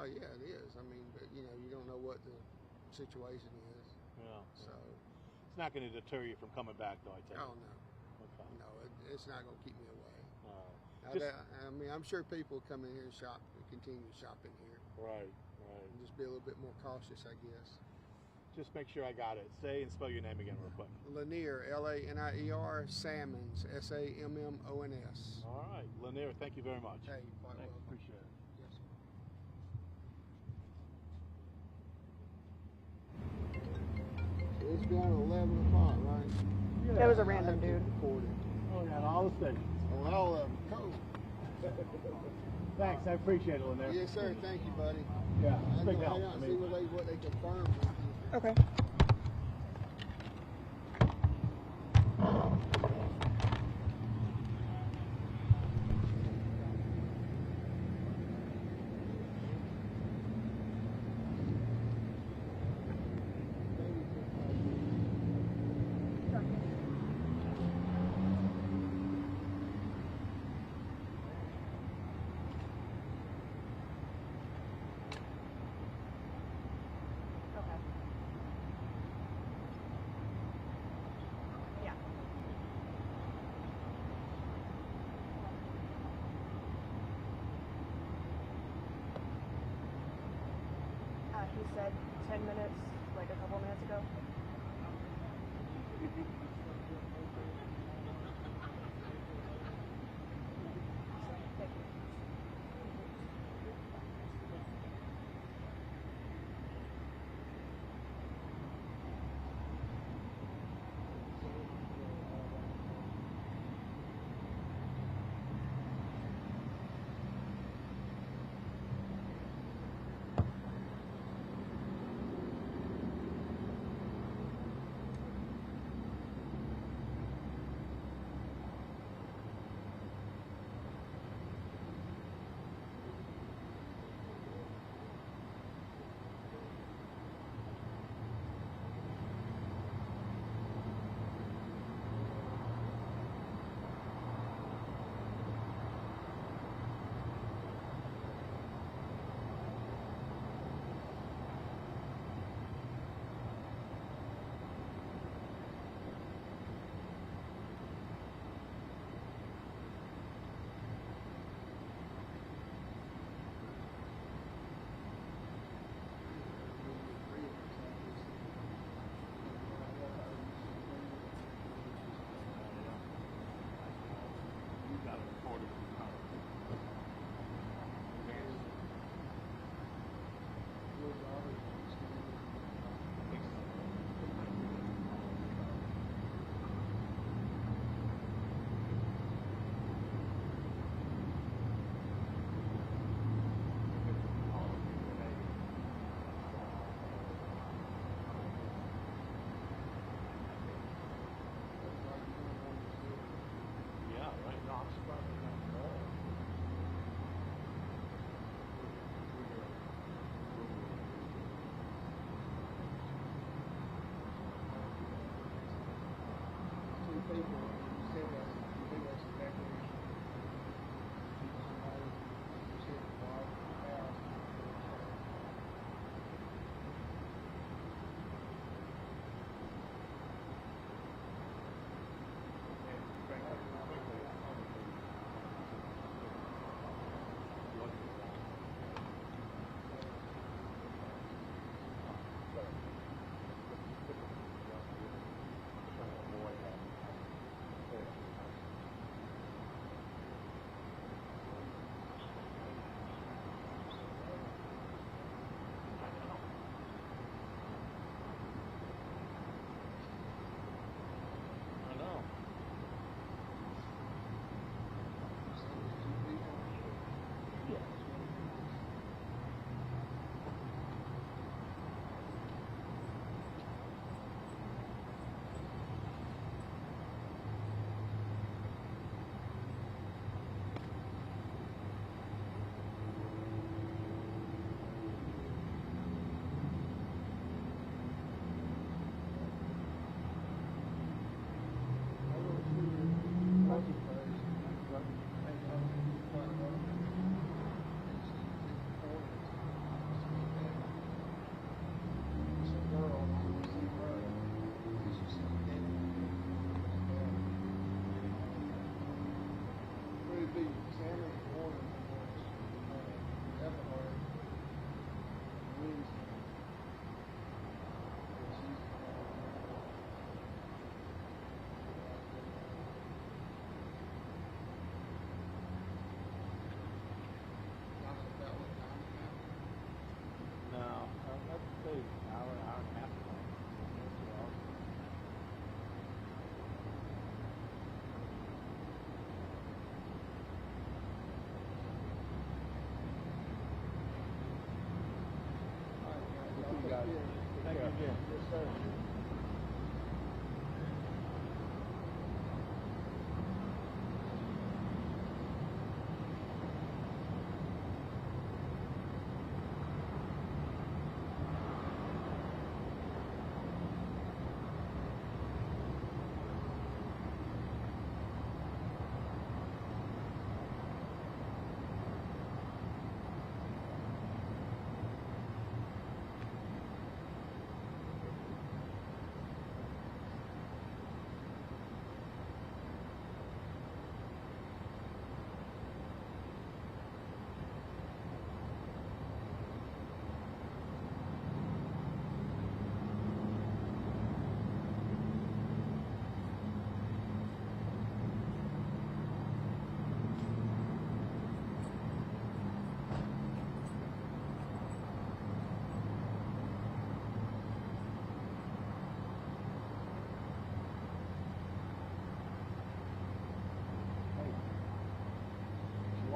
yeah, it is. I mean, but you know, you don't know what the situation is. Yeah. So it's not going to deter you from coming back, though. I take oh it. no, Okay. no, it's not going to keep me away. Just, I mean, I'm sure people come in here and shop and continue shopping here. right. And just be a little bit more cautious, I guess. Just make sure I got it. Say and spell your name again real quick. Lanier, Lanier, Sammons, Sammons. All right. Lanier, thank you very much. Hey, you're quite welcome. Appreciate it. Yes, sir. It's been 11 o'clock, right? Yeah, it was a random dude. Oh, yeah, all the stations. Oh, all of them. Cool. Thanks, I appreciate it, Lanier. Yes, sir. Thank you, buddy. Yeah, it's I'm big going help. to see what they confirm with you. Okay. He said 10 minutes, like a couple minutes ago. Thank you.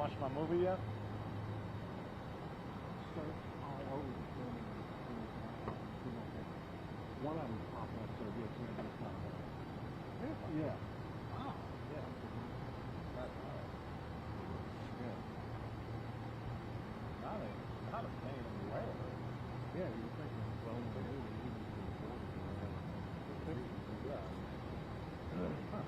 watched my movie yet? Search all over the film. One of them popped up, so yes, maybe it's not there. Yeah. Wow. Yeah. That's right. Yeah. Not a pain in the way of it. Yeah, you were thinking of phone and movie. Yeah. Huh.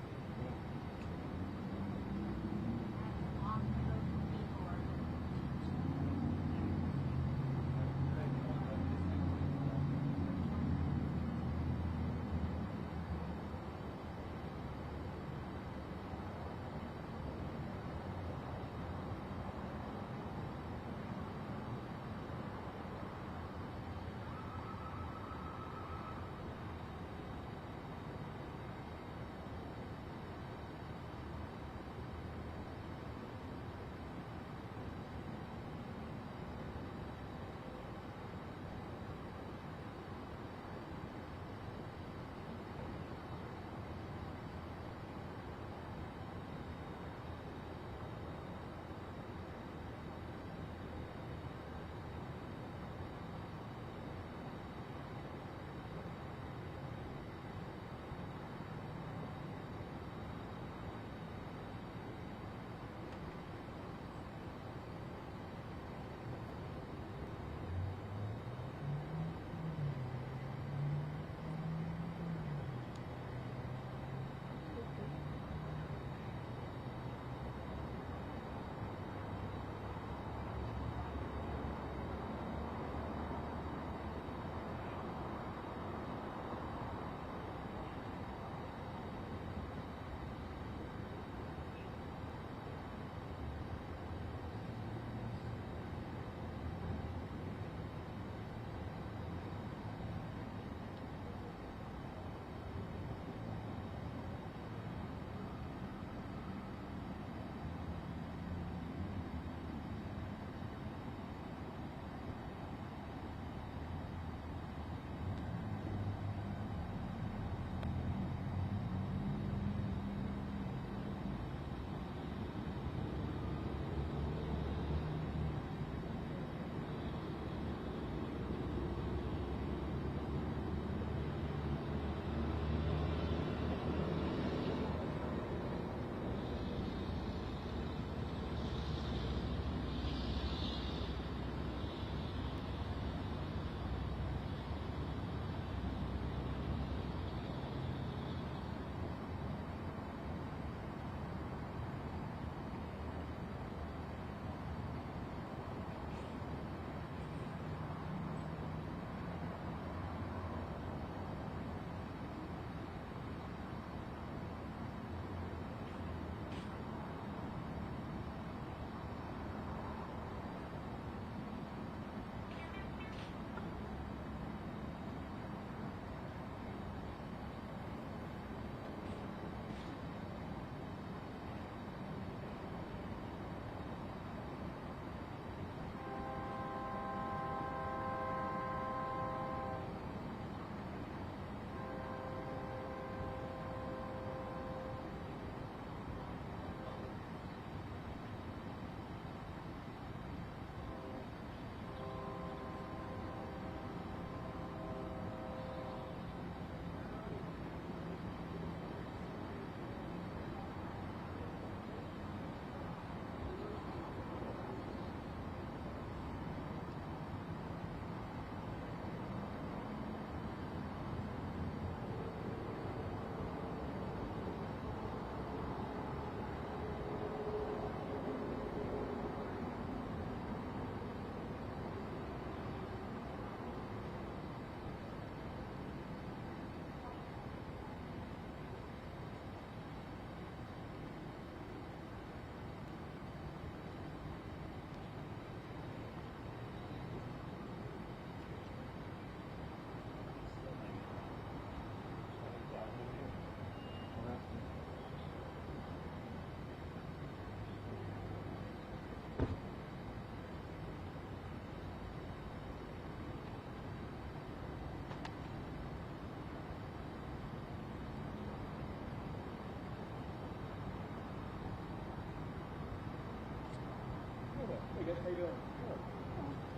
Hey, guys, how you doing? Good.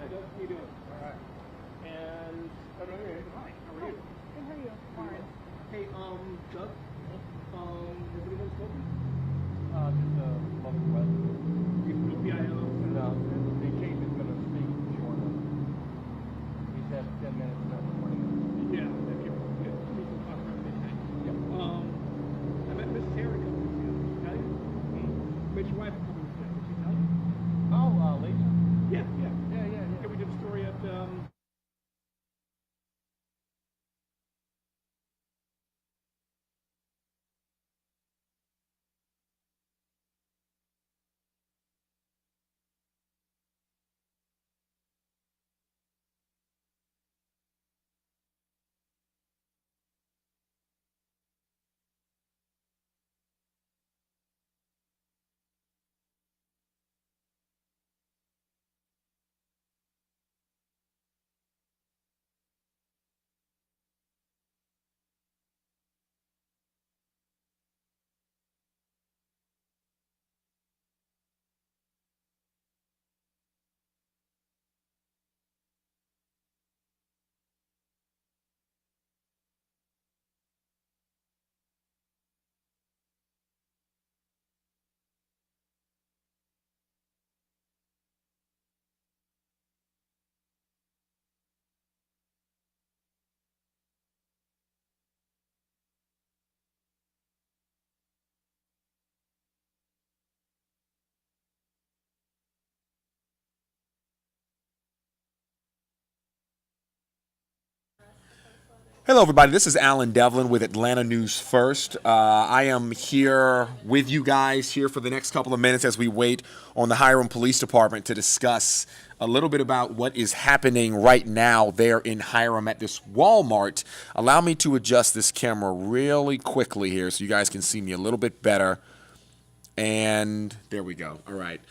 Hey, guys, how you doing? All right. And I don't know your name. Hi. How are you? Good, how are you? Lauren. Hey, Doug. Has anyone spoken? Just a local resident. You from the PIO? No, the chief is going to speak shortly. He said 10 minutes, not 20 minutes. Yeah. If you speak and talk around midnight. Yeah. I met Mrs. Harry a couple weeks ago. Did she tell you? Met your wife a couple weeks ago. Did she tell you? Oh, Lisa? Yeah. Yeah. We did a story at Hello, everybody. This is Alan Devlin with Atlanta News First. I am here with you guys here for the next couple of minutes as we wait on the Hiram Police Department to discuss a little bit about what is happening right now there in Hiram at this Walmart. Allow me to adjust this camera really quickly here so you guys can see me a little bit better. And there we go. All right.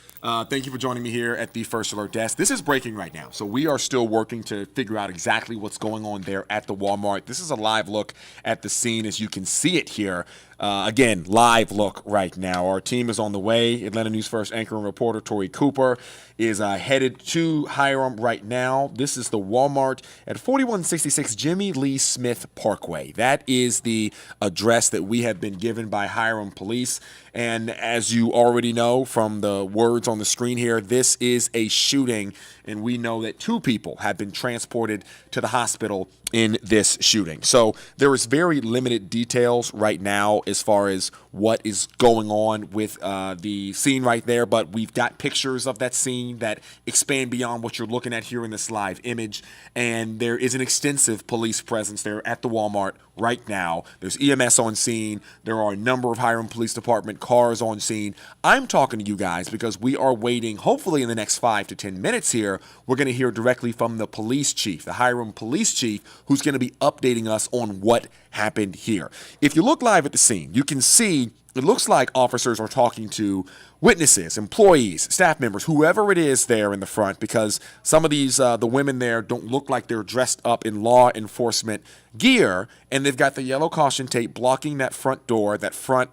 Thank you for joining me here at the First Alert Desk. This is breaking right now, so we are still working to figure out exactly what's going on there at the Walmart. This is a live look at the scene as you can see it here. Again, live look right now. Our team is on the way. Atlanta News First anchor and reporter Tori Cooper is headed to Hiram right now. This is the Walmart at 4166 Jimmy Lee Smith Parkway. That is the address that we have been given by Hiram Police. And as you already know from the words on the screen here, this is a shooting, and we know that 2 people have been transported to the hospital in this shooting. So there is very limited details right now as far as what is going on with the scene right there, but we've got pictures of that scene that expand beyond what you're looking at here in this live image, and there is an extensive police presence there at the Walmart right now. There's EMS on scene. There are a number of Hiram Police Department cars on scene. I'm talking to you guys because we are waiting, hopefully in the next 5 to 10 minutes here, we're going to hear directly from the police chief, the Hiram police chief, who's going to be updating us on what happened here. If you look live at the scene, you can see it looks like officers are talking to witnesses, employees, staff members, whoever it is there in the front, because some of these, the women there don't look like they're dressed up in law enforcement gear, and they've got the yellow caution tape blocking that front door, that front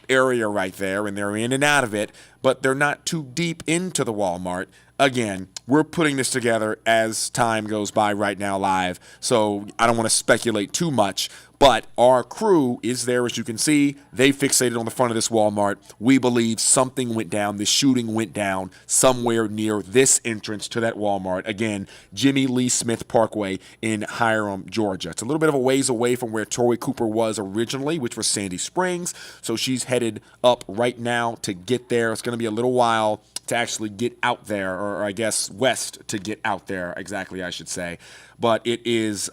area right there, and they're in and out of it, but they're not too deep into the Walmart. Again, we're putting this together as time goes by right now live, so I don't want to speculate too much, but our crew is there, as you can see. They fixated on the front of this Walmart. We believe something went down. The shooting went down somewhere near this entrance to that Walmart. Again, Jimmy Lee Smith Parkway in Hiram, Georgia. It's a little bit of a ways away from where Tori Cooper was originally, which was Sandy Springs, so she's headed up right now to get there. It's going to be a little while to actually get out there, or I guess west to get out there, exactly, I should say. But it is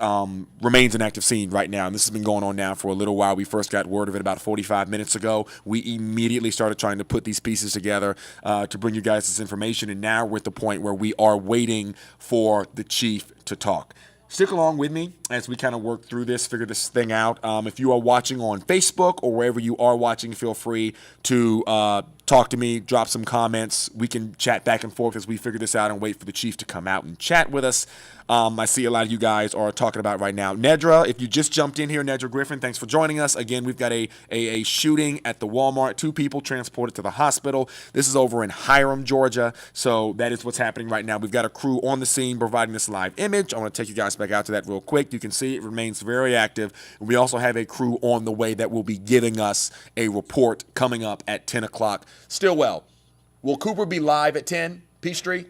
remains an active scene right now, and this has been going on now for a little while. We first got word of it about 45 minutes ago. We immediately started trying to put these pieces together to bring you guys this information, and now we're at the point where we are waiting for the chief to talk. Stick along with me as we kind of work through this, figure this thing out. If you are watching on Facebook or wherever you are watching, feel free to talk to me, drop some comments. We can chat back and forth as we figure this out and wait for the chief to come out and chat with us. I see a lot of you guys are talking about right now. Nedra, if you just jumped in here, Nedra Griffin, thanks for joining us. Again, we've got a shooting at the Walmart. 2 people transported to the hospital. This is over in Hiram, Georgia. So that is what's happening right now. We've got a crew on the scene providing this live image. I want to take you guys back out to that real quick. You can see it remains very active. We also have a crew on the way that will be giving us a report coming up at 10 o'clock. Stillwell, will Cooper be live at 10, Peachtree?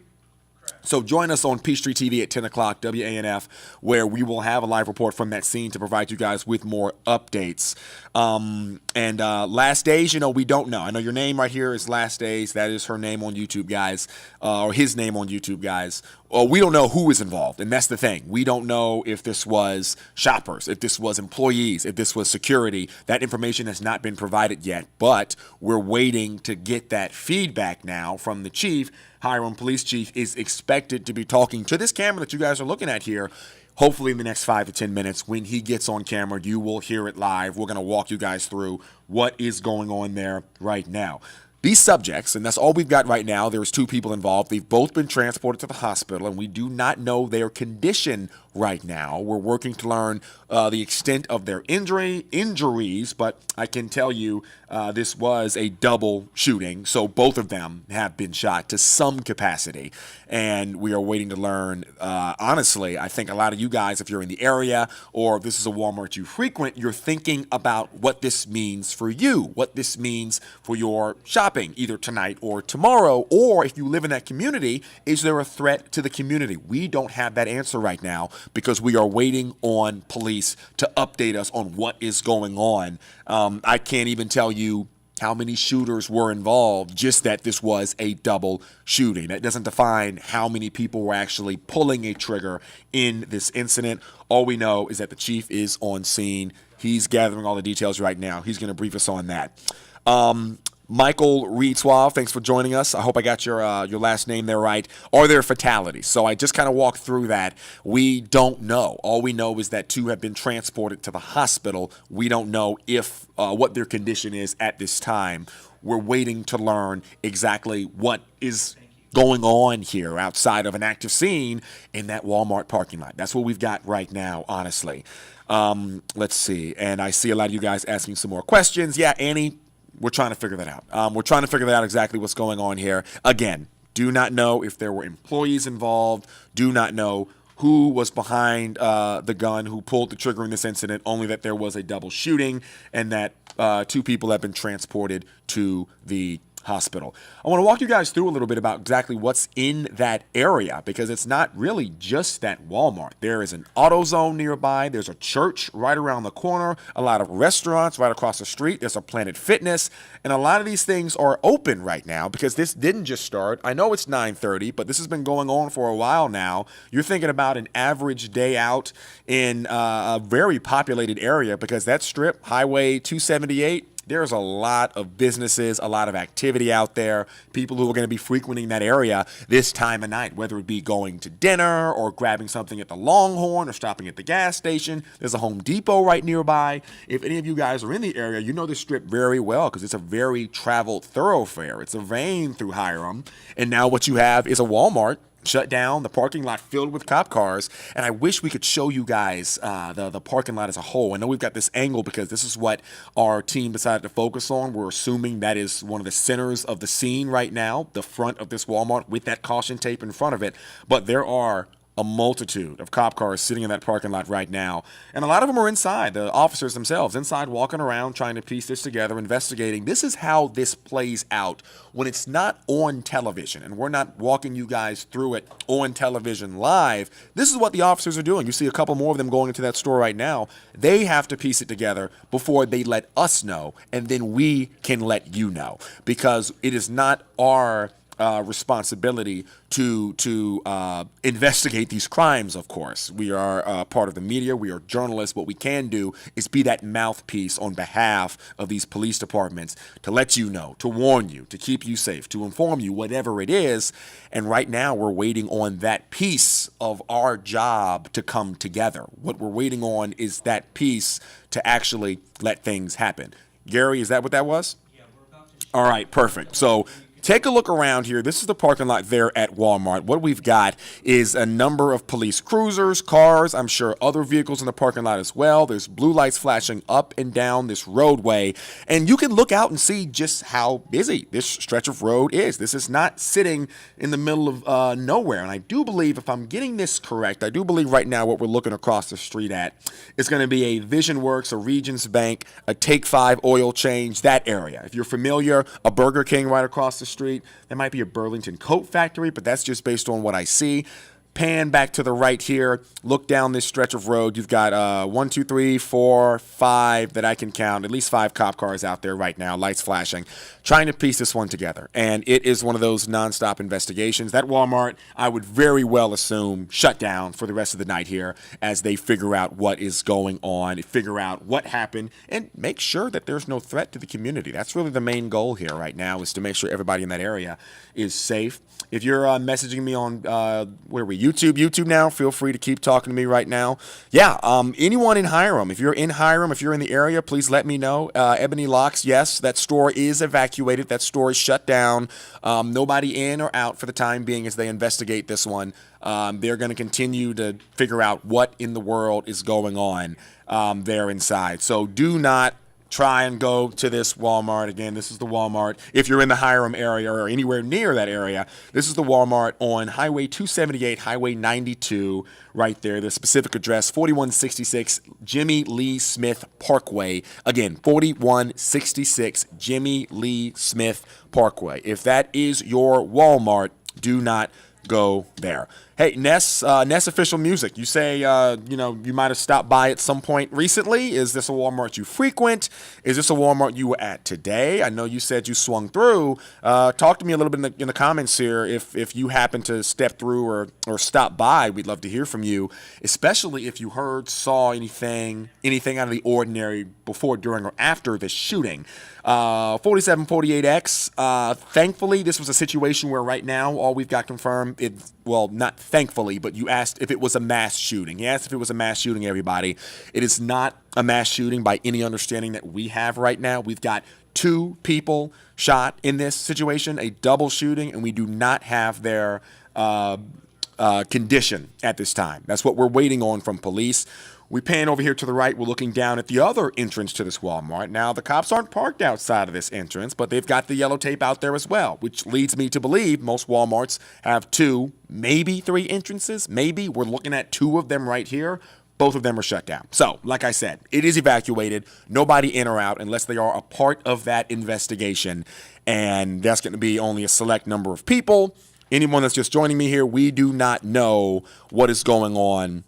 So join us on Peachtree TV at 10 o'clock, WANF, where we will have a live report from that scene to provide you guys with more updates. Last Days, we don't know. I know your name right here is Last Days. That is her name on YouTube, guys, or his name on YouTube, guys. We don't know who is involved, and that's the thing. We don't know if this was shoppers, if this was employees, if this was security. That information has not been provided yet, but we're waiting to get that feedback now from the chief. Hiram Police Chief is expected to be talking to this camera that you guys are looking at here, hopefully in the next 5 to 10 minutes. When he gets on camera, you will hear it live. We're going to walk you guys through what is going on there right now. These subjects, and that's all we've got right now, there's 2 people involved. They've both been transported to the hospital, and we do not know their condition right now. We're working to learn the extent of their injuries, but I can tell you this was a double shooting, so both of them have been shot to some capacity, and we are waiting to learn. Honestly, I think a lot of you guys, if you're in the area or if this is a Walmart you frequent, you're thinking about what this means for you, what this means for your shopping, either tonight or tomorrow, or if you live in that community, is there a threat to the community? We don't have that answer right now because we are waiting on police to update us on what is going on. I can't even tell you how many shooters were involved, just that this was a double shooting. That doesn't define how many people were actually pulling a trigger in this incident. All we know is that the chief is on scene. He's gathering all the details right now. He's going to brief us on that. Michael Reed Suave, thanks for joining us. I hope I got your last name there right. Are there fatalities? So I just kind of walked through that. We don't know. All we know is that 2 have been transported to the hospital. We don't know if what their condition is at this time. We're waiting to learn exactly what is going on here outside of an active scene in that Walmart parking lot. That's what we've got right now, honestly. Let's see. And I see a lot of you guys asking some more questions. Yeah, Annie, we're trying to figure that out. We're trying to figure that out exactly what's going on here. Again, do not know if there were employees involved. Do not know who was behind the gun, who pulled the trigger in this incident, only that there was a double shooting and that 2 people have been transported to the hospital. I want to walk you guys through a little bit about exactly what's in that area, because it's not really just that Walmart. There is an AutoZone nearby. There's a church right around the corner, a lot of restaurants right across the street. There's a Planet Fitness, and a lot of these things are open right now because this didn't just start. I know it's 9:30, but this has been going on for a while now. You're thinking about an average day out in a very populated area, because that strip, Highway 278, there's a lot of businesses, a lot of activity out there, people who are going to be frequenting that area this time of night, whether it be going to dinner or grabbing something at the Longhorn or stopping at the gas station. There's a Home Depot right nearby. If any of you guys are in the area, you know this strip very well because it's a very traveled thoroughfare. It's a vein through Hiram. And now what you have is a Walmart shut down, the parking lot filled with cop cars, and I wish we could show you guys the parking lot as a whole. I know we've got this angle because this is what our team decided to focus on. We're assuming that is one of the centers of the scene right now, the front of this Walmart with that caution tape in front of it, but there are a multitude of cop cars sitting in that parking lot right now. And a lot of them are inside, the officers themselves, inside walking around trying to piece this together, investigating. This is how this plays out when it's not on television, and we're not walking you guys through it on television live. This is what the officers are doing. You see a couple more of them going into that store right now. They have to piece it together before they let us know, and then we can let you know, because it is not our responsibility to investigate these crimes. Of course, we are part of the media. We are journalists. What we can do is be that mouthpiece on behalf of these police departments to let you know, to warn you, to keep you safe, to inform you, whatever it is. And right now we're waiting on that piece of our job to come together. What we're waiting on is that piece to actually let things happen. Gary, is that what that was? All right, perfect. So take a look around here. This is the parking lot there at Walmart. What we've got is a number of police cruisers, cars, I'm sure other vehicles in the parking lot as well. There's blue lights flashing up and down this roadway, and you can look out and see just how busy this stretch of road is. This is not sitting in the middle of nowhere, and I do believe, if I'm getting this correct, I do believe right now what we're looking across the street at is going to be a Vision Works, a Regions Bank, a Take 5 oil change, that area. If you're familiar, a Burger King right across the street. There might be a Burlington coat factory, but that's just based on what I see. Pan back to the right here. Look down this stretch of road. You've got 1, 2, 3, 4, 5 that I can count. At least 5 cop cars out there right now, lights flashing, trying to piece this one together. And it is one of those nonstop investigations. That Walmart, I would very well assume, shut down for the rest of the night here as they figure out what is going on, figure out what happened, and make sure that there's no threat to the community. That's really the main goal here right now, is to make sure everybody in that area is safe. If you're messaging me on, where are we, YouTube now, feel free to keep talking to me right now. Yeah, anyone in Hiram, if you're in Hiram, if you're in the area, please let me know. Ebony Locks, yes, that store is evacuated. That store is shut down. Nobody in or out for the time being as they investigate this one. They're going to continue to figure out what in the world is going on there inside. So do not try and go to this Walmart. Again, this is the Walmart. If you're in the Hiram area or anywhere near that area, this is the Walmart on Highway 278, Highway 92, right there. The specific address, 4166 Jimmy Lee Smith Parkway. Again, 4166 Jimmy Lee Smith Parkway. If that is your Walmart, do not go there. Hey, Ness Official Music, you say, you might have stopped by at some point recently. Is this a Walmart you frequent? Is this a Walmart you were at today? I know you said you swung through. Talk to me a little bit in the comments here. If you happen to step through or stop by, we'd love to hear from you, especially if you saw anything out of the ordinary before, during, or after the shooting. 4748X, thankfully, this was a situation where right now all we've got confirmed, not thankfully, but you asked if it was a mass shooting. He asked if it was a mass shooting, everybody. It is not a mass shooting by any understanding that we have right now. We've got 2 people shot in this situation, a double shooting, and we do not have their condition at this time. That's what we're waiting on from police. We pan over here to the right. We're looking down at the other entrance to this Walmart. Now, the cops aren't parked outside of this entrance, but they've got the yellow tape out there as well, which leads me to believe most Walmarts have 2, maybe 3 entrances. Maybe we're looking at 2 of them right here. Both of them are shut down. So, like I said, it is evacuated. Nobody in or out unless they are a part of that investigation. And that's going to be only a select number of people. Anyone that's just joining me here, we do not know what is going on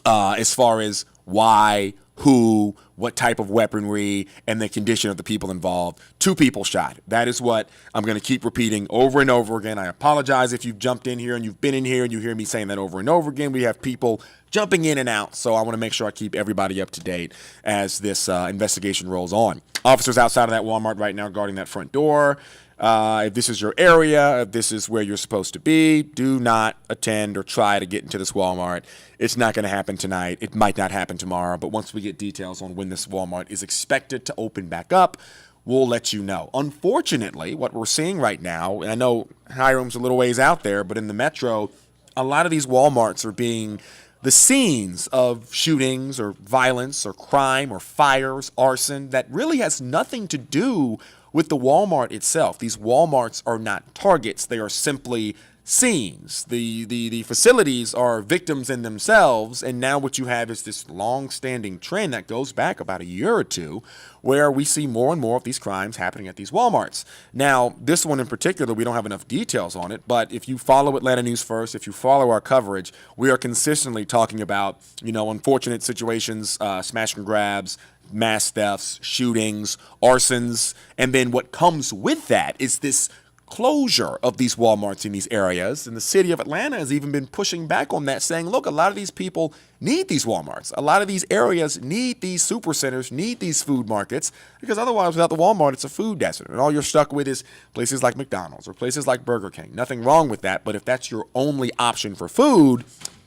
as far as why, who, what type of weaponry, and the condition of the people involved. 2 people shot. That is what I'm going to keep repeating over and over again. I apologize if you've jumped in here and you've been in here and you hear me saying that over and over again. We have people jumping in and out, so I want to make sure I keep everybody up to date as this investigation rolls on. Officers outside of that Walmart right now guarding that front door. If this is your area, if this is where you're supposed to be, do not attend or try to get into this Walmart. It's not going to happen tonight. It might not happen tomorrow, but once we get details on when this Walmart is expected to open back up, we'll let you know. Unfortunately, what we're seeing right now, and I know Hiram's a little ways out there, but in the metro, a lot of these Walmarts are being the scenes of shootings or violence or crime or fires, arson, that really has nothing to do with the Walmart itself. These Walmarts are not targets. They are simply scenes. The facilities are victims in themselves, and now what you have is this long-standing trend that goes back about a year or 2 where we see more and more of these crimes happening at these Walmarts. Now, this one in particular, we don't have enough details on it, but if you follow Atlanta News First, if you follow our coverage, we are consistently talking about, unfortunate situations, smash and grabs, mass thefts, shootings, arsons, and then what comes with that is this closure of these Walmarts in these areas. And the city of Atlanta has even been pushing back on that, saying, look, a lot of these people need these Walmarts. A lot of these areas need these super centers, need these food markets, because otherwise without the Walmart, it's a food desert. And all you're stuck with is places like McDonald's or places like Burger King. Nothing wrong with that, but if that's your only option for food,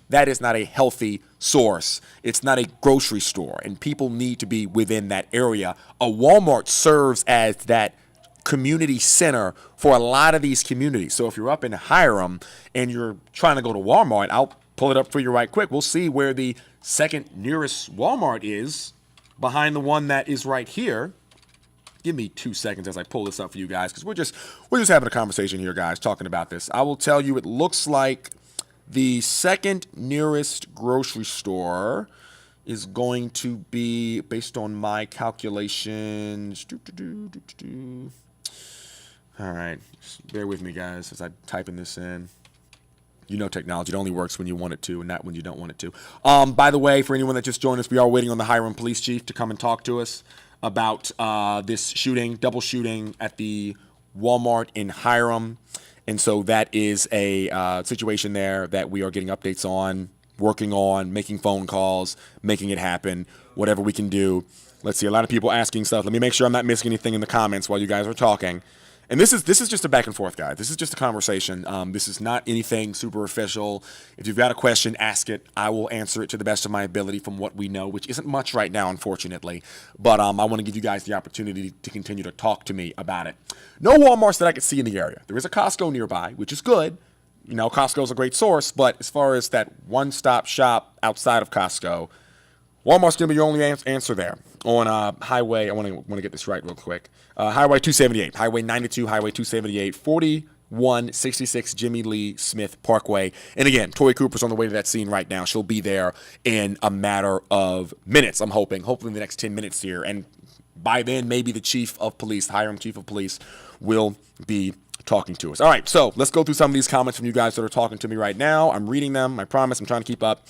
that is not a healthy source. It's not a grocery store, and people need to be within that area. A Walmart serves as that community center for a lot of these communities. So if you're up in Hiram and you're trying to go to Walmart, I'll pull it up for you right quick. We'll see where the second nearest Walmart is behind the one that is right here. Give me 2 seconds as I pull this up for you guys, because we're just having a conversation here, guys, talking about this. I will tell you, it looks like the second nearest grocery store is going to be, based on my calculations. All right, just bear with me, guys, as I'm typing this in. You know, technology, it only works when you want it to and not when you don't want it to. By the way, for anyone that just joined us, we are waiting on the Hiram police chief to come and talk to us about this shooting, double shooting at the Walmart in Hiram. And so that is a situation there that we are getting updates on, working on, making phone calls, making it happen, whatever we can do. Let's see, a lot of people asking stuff. Let me make sure I'm not missing anything in the comments while you guys are talking. And this is just a back and forth, guys. This is just a conversation. This is not anything super official. If you've got a question, ask it. I will answer it to the best of my ability from what we know, which isn't much right now, unfortunately. But I want to give you guys the opportunity to continue to talk to me about it. No Walmarts that I could see in the area. There is a Costco nearby, which is good. You know, Costco's a great source. But as far as that one-stop shop outside of Costco, Walmart's going to be your only answer there. On highway, I want to get this right real quick. Highway 278, Highway 92, Highway 278, 4166 Jimmy Lee Smith Parkway. And again, Tori Cooper's on the way to that scene right now. She'll be there in a matter of minutes, I'm hoping. Hopefully in the next 10 minutes here. And by then, maybe the chief of police, the Hiram chief of police, will be talking to us. All right, so let's go through some of these comments from you guys that are talking to me right now. I'm reading them. I promise I'm trying to keep up.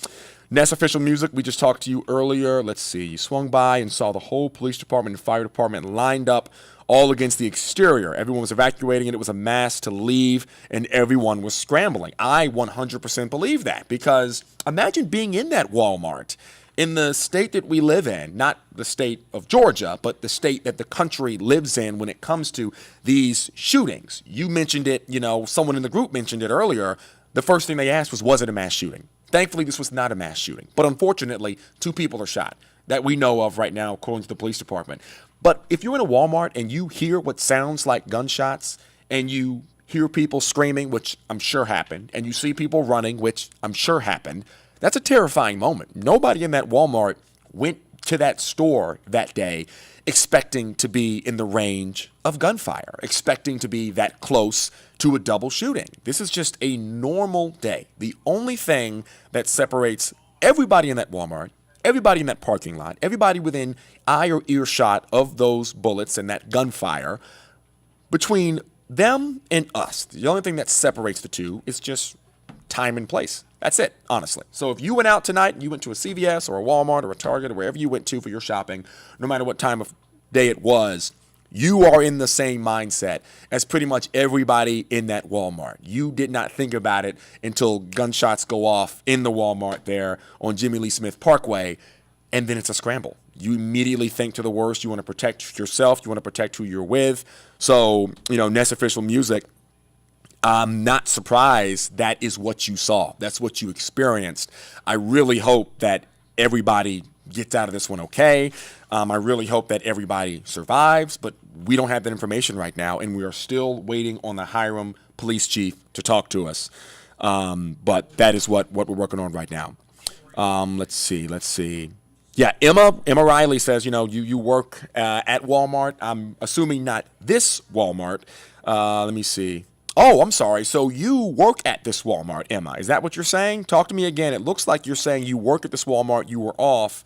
Ness Official Music, we just talked to you earlier. Let's see. You swung by and saw the whole police department and fire department lined up all against the exterior. Everyone was evacuating and it was a mass to leave, and everyone was scrambling. I 100% believe that, because imagine being in that Walmart in the state that we live in, not the state of Georgia, but the state that the country lives in when it comes to these shootings. You mentioned it, you know, someone in the group mentioned it earlier. The first thing they asked was it a mass shooting? Thankfully, this was not a mass shooting. But unfortunately, 2 people are shot that we know of right now, according to the police department. But if you're in a Walmart and you hear what sounds like gunshots, and you hear people screaming, which I'm sure happened, and you see people running, which I'm sure happened, that's a terrifying moment. Nobody in that Walmart went to that store that day expecting to be in the range of gunfire, expecting to be that close to a double shooting. This is just a normal day. The only thing that separates everybody in that Walmart, everybody in that parking lot, everybody within eye or earshot of those bullets and that gunfire, between them and us, the only thing that separates the two is just time and place. That's it, honestly. So if you went out tonight and you went to a CVS or a Walmart or a Target or wherever you went to for your shopping, no matter what time of day it was, you are in the same mindset as pretty much everybody in that Walmart. You did not think about it until gunshots go off in the Walmart there on Jimmy Lee Smith Parkway, and then it's a scramble. You immediately think to the worst. You want to protect yourself. You want to protect who you're with. So, you know, Ness Official Music, I'm not surprised that is what you saw. That's what you experienced. I really hope that everybody gets out of this one okay. I really hope that everybody survives, but we don't have that information right now, and we are still waiting on the Hiram police chief to talk to us. But that is what we're working on right now. Let's see. Yeah, Emma Riley says, you know, you work at Walmart. I'm assuming not this Walmart. Let me see. Oh, I'm sorry. So you work at this Walmart, Emma. Is that what you're saying? Talk to me again. It looks like you're saying you work at this Walmart, you were off,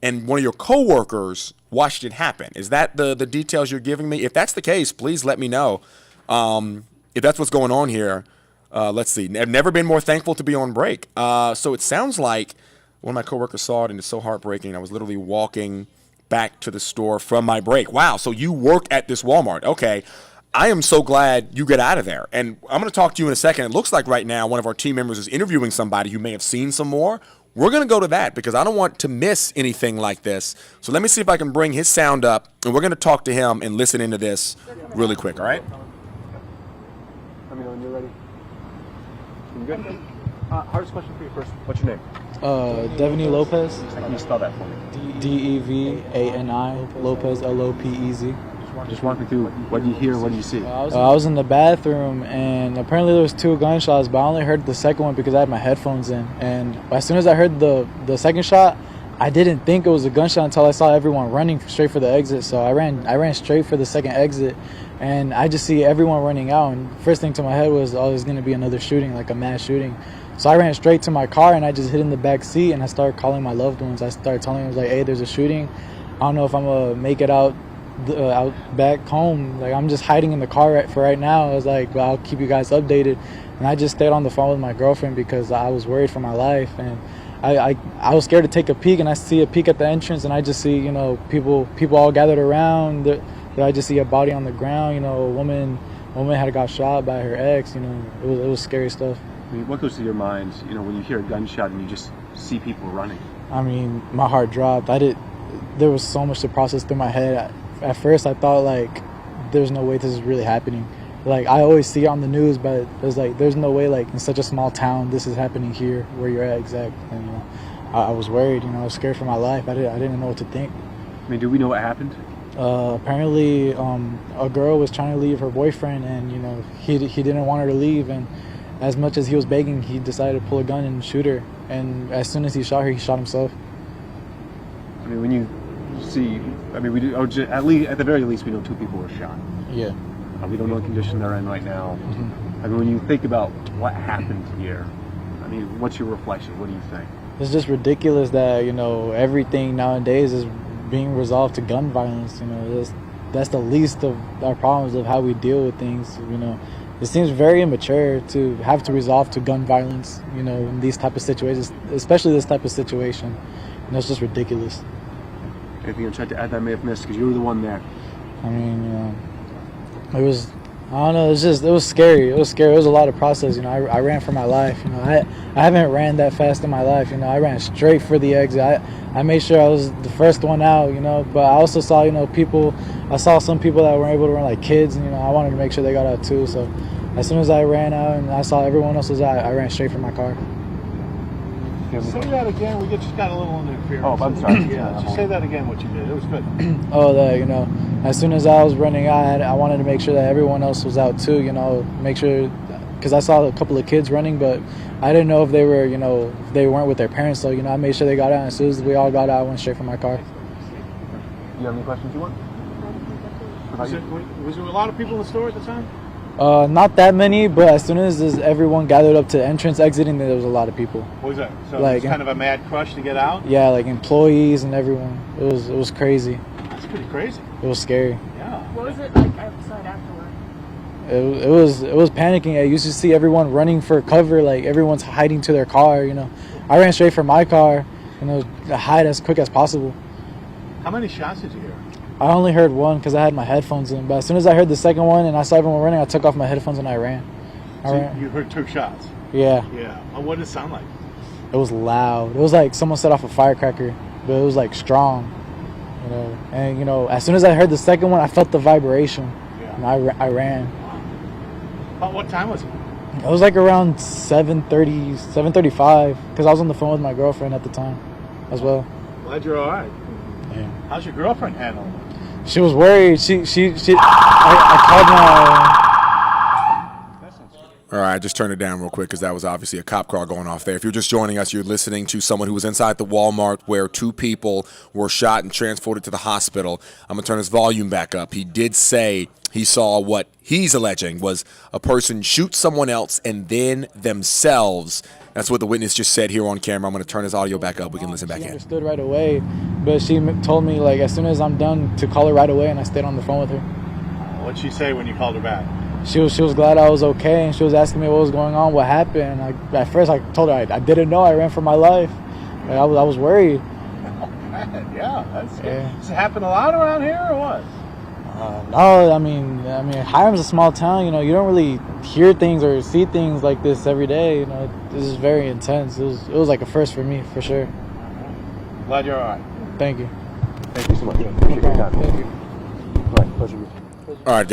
and one of your coworkers watched it happen. Is that the details you're giving me? If that's the case, please let me know. If that's what's going on here, let's see. I've never been more thankful to be on break. So it sounds like one of my coworkers saw it, and it's so heartbreaking. I was literally walking back to the store from my break. Wow, so you work at this Walmart. Okay. I am so glad you get out of there. And I'm going to talk to you in a second. It looks like right now one of our team members is interviewing somebody who may have seen some more. We're going to go to that because I don't want to miss anything like this. So let me see if I can bring his sound up, and we're going to talk to him and listen into this really quick, all right? Let me know when you're ready. You good? Hardest question for you first. What's your name? Devany Lopez. Can you spell that for me? Devani Lopez, Lopez. Just walk me through what you hear, what do you see? I was in the bathroom, and apparently there was 2 gunshots, but I only heard the second one because I had my headphones in. And as soon as I heard the second shot, I didn't think it was a gunshot until I saw everyone running straight for the exit. So I ran straight for the second exit, and I just see everyone running out. And first thing to my head was, oh, there's going to be another shooting, like a mass shooting. So I ran straight to my car, and I just hid in the back seat, and I started calling my loved ones. I started telling them, like, hey, there's a shooting. I don't know if I'm going to make it out back home. Like, I'm just hiding in the car for right now. I was like, well, I'll keep you guys updated. And I just stayed on the phone with my girlfriend because I was worried for my life. And I was scared to take a peek, and I see a peek at the entrance, and I just see, people all gathered around. I just see a body on the ground. A woman had got shot by her ex. It was scary stuff. I mean, what goes through your mind, when you hear a gunshot and you just see people running? I mean, my heart dropped. There was so much to process through my head. At first, I thought, like, there's no way this is really happening. Like, I always see it on the news, but it's like, there's no way, like, in such a small town, this is happening here where you're at, exactly. And, I was worried, I was scared for my life. I didn't know what to think. I mean, do we know what happened? Apparently, a girl was trying to leave her boyfriend, and, he didn't want her to leave, and as much as he was begging, he decided to pull a gun and shoot her. And as soon as he shot her, he shot himself. I mean, when you see, we do, at the very least, we know 2 people were shot. Yeah. We don't know the condition they're in right now. Mm-hmm. I mean, when you think about what happened here, what's your reflection? What do you think? It's just ridiculous that, everything nowadays is being resolved to gun violence. That's the least of our problems of how we deal with things. It seems very immature to have to resolve to gun violence, in these type of situations, especially this type of situation. It's just ridiculous. Anything I tried to add that I may have missed, because you were the one there? I mean, it was, I don't know, it was scary. It was scary. It was a lot of process. I ran for my life. I haven't ran that fast in my life. I ran straight for the exit. I made sure I was the first one out, but I also saw, I saw some people that weren't able to run, like kids, and, I wanted to make sure they got out too. So as soon as I ran out and I saw everyone else was out, I ran straight for my car. Say that again. We just got a little interference. Oh, I'm sorry. Yeah, just say that again, what you did. It was good. As soon as I was running out, I wanted to make sure that everyone else was out too, make sure, because I saw a couple of kids running, but I didn't know if they were, if they weren't with their parents. So, I made sure they got out. And as soon as we all got out, I went straight for my car. You have any questions you want? Was there a lot of people in the store at the time? Not that many, but as soon as everyone gathered up to the entrance exiting, there was a lot of people. What was that? So like, it was kind of a mad crush to get out? Yeah, like employees and everyone. It was crazy. That's pretty crazy. It was scary. Yeah. What was it like outside afterward? It was panicking. I used to see everyone running for cover, like everyone's hiding to their car. I ran straight for my car, to hide as quick as possible. How many shots did you hear? I only heard one because I had my headphones in. But as soon as I heard the second one and I saw everyone running, I took off my headphones and I ran. You heard 2 shots? Yeah. Yeah. Well, what did it sound like? It was loud. It was like someone set off a firecracker, but it was like strong. And as soon as I heard the second one, I felt the vibration. Yeah. And I ran. About what time was it? It was like around 7:30, 7:35, because I was on the phone with my girlfriend at the time as well. Glad you're all right. Yeah. How's your girlfriend handling it? She was worried. I called my... All right, just turn it down real quick because that was obviously a cop car going off there. If you're just joining us, you're listening to someone who was inside the Walmart where 2 people were shot and transported to the hospital. I'm going to turn his volume back up. He did say he saw what he's alleging was a person shoot someone else and then themselves. That's what the witness just said here on camera. I'm going to turn his audio back up. We can listen back in. She understood right away, but she told me, like, as soon as I'm done to call her right away, and I stayed on the phone with her. What'd she say when you called her back? She was glad I was okay, and she was asking me what was going on, what happened. At first, I told her I didn't know. I ran for my life. I was worried. Yeah, that's good. Does it happen a lot around here, or what? No, I mean, Hiram's a small town. You don't really hear things or see things like this every day. This is very intense. It was like a first for me, for sure. Glad you're all right. Thank you. Thank you so much. Appreciate your time. Thank you. All right, pleasure. All right,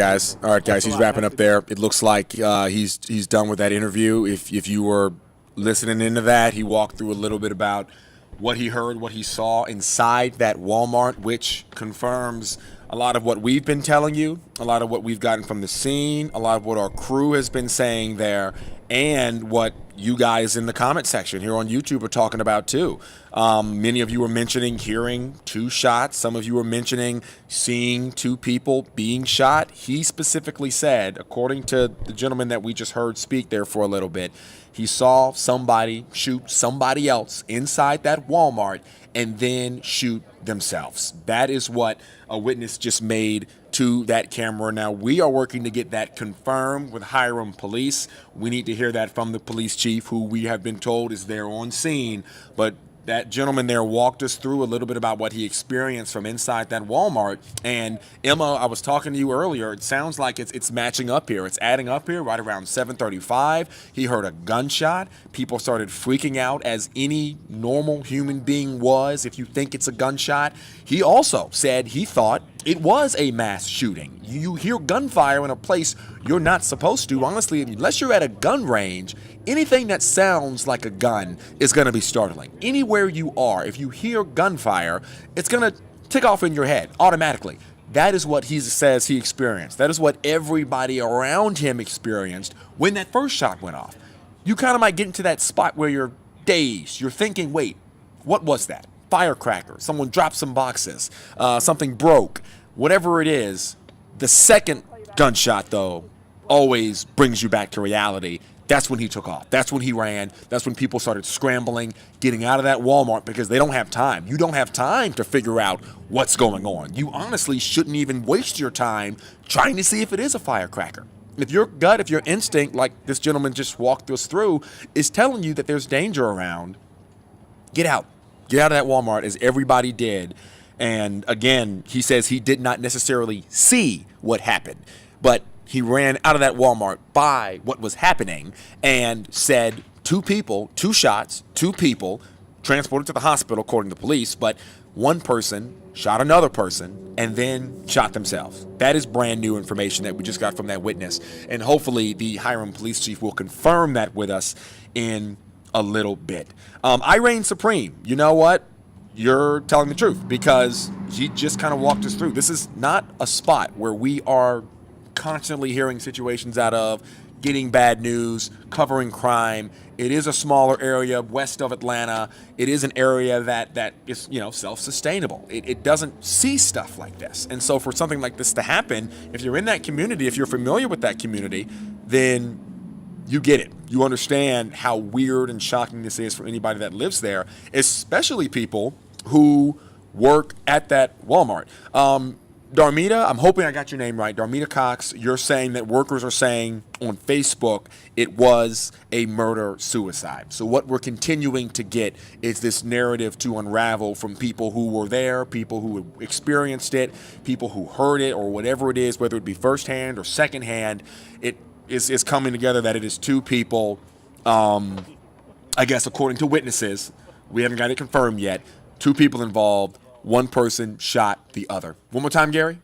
guys. He's wrapping up there. It looks like he's done with that interview. If you were listening into that, he walked through a little bit about what he heard, what he saw inside that Walmart, which confirms a lot of what we've been telling you, a lot of what we've gotten from the scene, a lot of what our crew has been saying there, and what you guys in the comment section here on YouTube are talking about too. Many of you were mentioning hearing 2 shots. Some of you were mentioning seeing 2 people being shot. He specifically said, according to the gentleman that we just heard speak there for a little bit, he saw somebody shoot somebody else inside that Walmart and then shoot themselves. That is what a witness just made to that camera. Now, we are working to get that confirmed with Hiram Police. We need to hear that from the police chief, who we have been told is there on scene. But that gentleman there walked us through a little bit about what he experienced from inside that Walmart. And Emma, I was talking to you earlier. It sounds like it's matching up here. It's adding up here right around 7:35. He heard a gunshot. People started freaking out, as any normal human being was if you think it's a gunshot. He also said he thought it was a mass shooting. You hear gunfire in a place you're not supposed to. Honestly, unless you're at a gun range, anything that sounds like a gun is going to be startling. Anywhere you are, if you hear gunfire, it's going to tick off in your head automatically. That is what he says he experienced. That is what everybody around him experienced when that first shot went off. You kind of might get into that spot where you're dazed. You're thinking, wait, what was that? Firecracker. Someone dropped some boxes. Something broke. Whatever it is, the second gunshot, though, always brings you back to reality. That's when he took off. That's when he ran. That's when people started scrambling, getting out of that Walmart, because they don't have time. You don't have time to figure out what's going on. You honestly shouldn't even waste your time trying to see if it is a firecracker. If your gut, if your instinct, like this gentleman just walked us through, is telling you that there's danger around, get out. Get out of that Walmart, as everybody did. And again, he says he did not necessarily see what happened, but he ran out of that Walmart by what was happening and said 2 people, 2 shots, 2 people transported to the hospital, according to police, but one person shot another person and then shot themselves. That is brand new information that we just got from that witness. And hopefully the Hiram police chief will confirm that with us in a little bit. I reign supreme. You know what? You're telling the truth, because he just kind of walked us through. This is not a spot where we are constantly hearing situations out of, getting bad news, covering crime. It is a smaller area west of Atlanta. It is an area that is, self-sustainable. It doesn't see stuff like this. And so for something like this to happen, if you're in that community, if you're familiar with that community, then you get it. You understand how weird and shocking this is for anybody that lives there, especially people who work at that Walmart. Darmita, I'm hoping I got your name right. Darmita Cox, you're saying that workers are saying on Facebook it was a murder-suicide. So what we're continuing to get is this narrative to unravel from people who were there, people who experienced it, people who heard it, or whatever it is, whether it be firsthand or secondhand. It is coming together that it is 2 people, I guess according to witnesses. We haven't got it confirmed yet. 2 people involved. 1 person shot the other. One more time, Gary?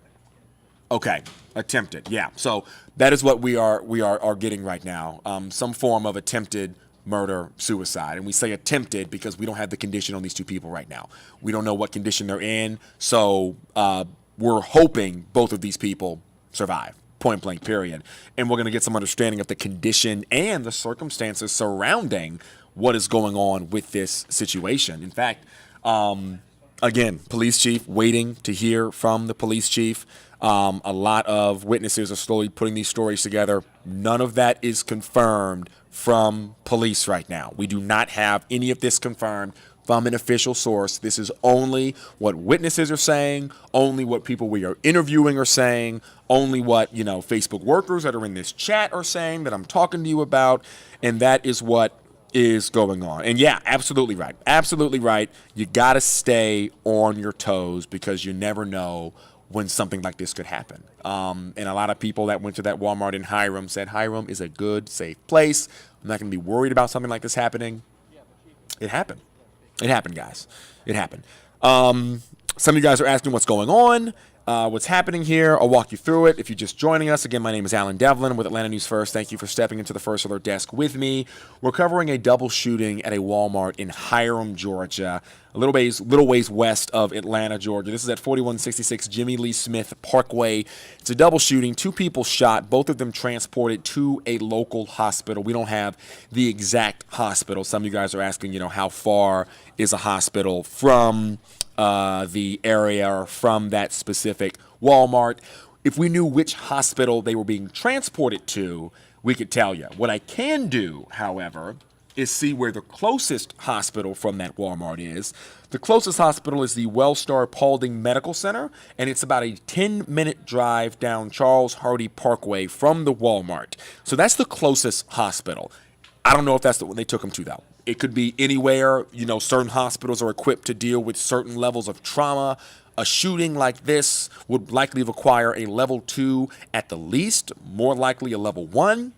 Okay. Attempted. Yeah. So that is what we are getting right now. Some form of attempted murder-suicide. And we say attempted because we don't have the condition on these 2 people right now. We don't know what condition they're in. So we're hoping both of these people survive. Point blank, period. And we're going to get some understanding of the condition and the circumstances surrounding what is going on with this situation. In fact, again, police chief waiting to hear from the police chief. A lot of witnesses are slowly putting these stories together. None of that is confirmed from police right now. We do not have any of this confirmed from an official source. This is only what witnesses are saying, only what people we are interviewing are saying, only what, Facebook workers that are in this chat are saying that I'm talking to you about, and that is what is going on. And yeah, absolutely right. Absolutely right. You got to stay on your toes, because you never know when something like this could happen. And a lot of people that went to that Walmart in Hiram said Hiram is a good, safe place. I'm not going to be worried about something like this happening. It happened. It happened, guys. It happened. Some of you guys are asking what's going on. what's happening here. I'll walk you through it. If you're just joining us, again, my name is Alan Devlin with Atlanta News First. Thank you for stepping into the First Alert desk with me. We're covering a double shooting at a Walmart in Hiram, Georgia, a little ways west of Atlanta, Georgia. This is at 4166 Jimmy Lee Smith Parkway. It's a double shooting. 2 people shot, both of them transported to a local hospital. We don't have the exact hospital. Some of you guys are asking, how far is a hospital from the area or from that specific Walmart. If we knew which hospital they were being transported to, we could tell you. What I can do, however, is see where the closest hospital from that Walmart is. The closest hospital is the Wellstar Paulding Medical Center, and it's about a 10-minute drive down Charles Hardy Parkway from the Walmart. So that's the closest hospital. I don't know if that's the one they took him to, though. It could be anywhere. Certain hospitals are equipped to deal with certain levels of trauma. A shooting like this would likely require a level 2 at the least, more likely a level 1.